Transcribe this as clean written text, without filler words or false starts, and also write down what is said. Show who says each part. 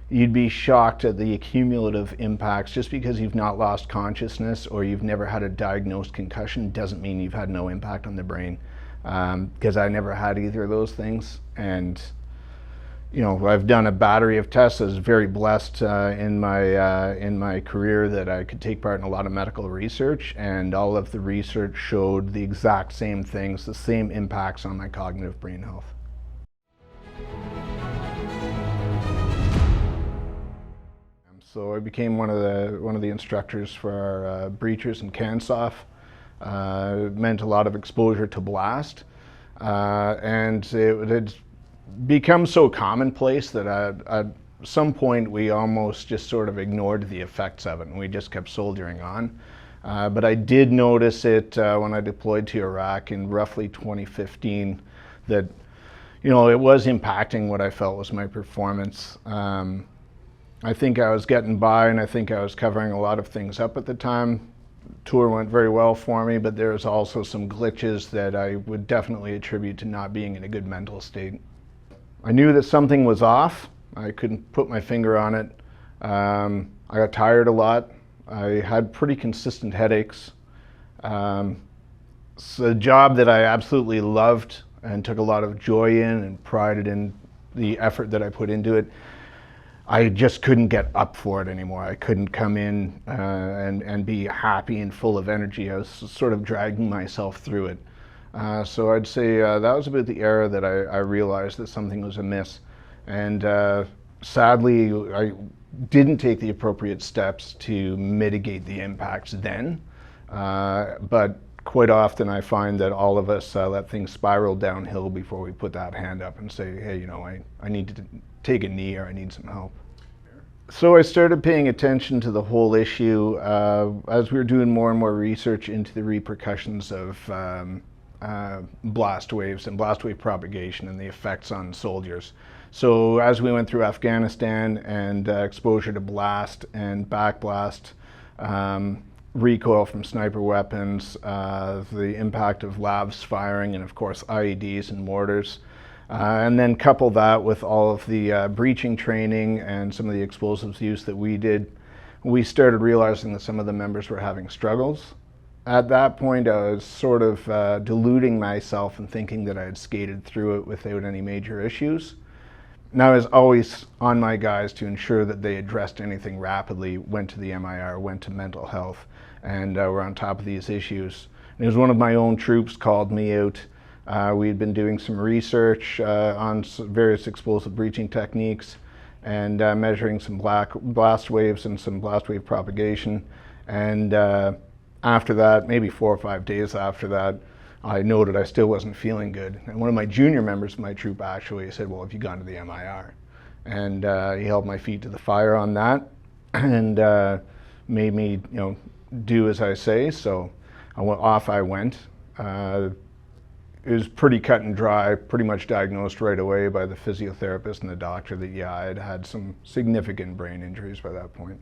Speaker 1: you'd be shocked at the cumulative impacts. Just because you've not lost consciousness or you've never had a diagnosed concussion doesn't mean you've had no impact on the brain. Because I never had either of those things, and I've done a battery of tests. I was very blessed in my career that I could take part in a lot of medical research, and all of the research showed the exact same things, the same impacts on my cognitive brain health. So I became one of the instructors for our breachers in CANSOF. It meant a lot of exposure to blast, and it had become so commonplace that at some point we almost just sort of ignored the effects of it, and we just kept soldiering on. But I did notice it when I deployed to Iraq in roughly 2015 that it was impacting what I felt was my performance. I think I was getting by, and I think I was covering a lot of things up at the time. Tour went very well for me, but there's also some glitches that I would definitely attribute to not being in a good mental state. I knew that something was off. I couldn't put my finger on it. I got tired a lot. I had pretty consistent headaches. It's a job that I absolutely loved and took a lot of joy in and prided in the effort that I put into it. I just couldn't get up for it anymore. I couldn't come in and be happy and full of energy. I was sort of dragging myself through it. So I'd say that was about the era that I realized that something was amiss. And sadly, I didn't take the appropriate steps to mitigate the impacts then. But quite often I find that all of us let things spiral downhill before we put that hand up and say, hey, I need to take a knee, or I need some help. So I started paying attention to the whole issue as we were doing more and more research into the repercussions of blast waves and blast wave propagation and the effects on soldiers. So as we went through Afghanistan and exposure to blast and backblast, recoil from sniper weapons, the impact of labs firing, and of course IEDs and mortars. And then couple that with all of the breaching training and some of the explosives use that we did, we started realizing that some of the members were having struggles. At that point, I was sort of deluding myself and thinking that I had skated through it without any major issues. And I was always on my guys to ensure that they addressed anything rapidly, went to the MIR, went to mental health, and were on top of these issues. And it was one of my own troops called me out. We had been doing some research on various explosive breaching techniques and measuring some blast waves and some blast wave propagation. And after that, maybe 4 or 5 days after that, I noted I still wasn't feeling good. And one of my junior members of my troop actually said, well, have you gone to the MIR? And he held my feet to the fire on that and made me do as I say. So I went. It was pretty cut and dry, pretty much diagnosed right away by the physiotherapist and the doctor that, yeah, I had had some significant brain injuries by that point.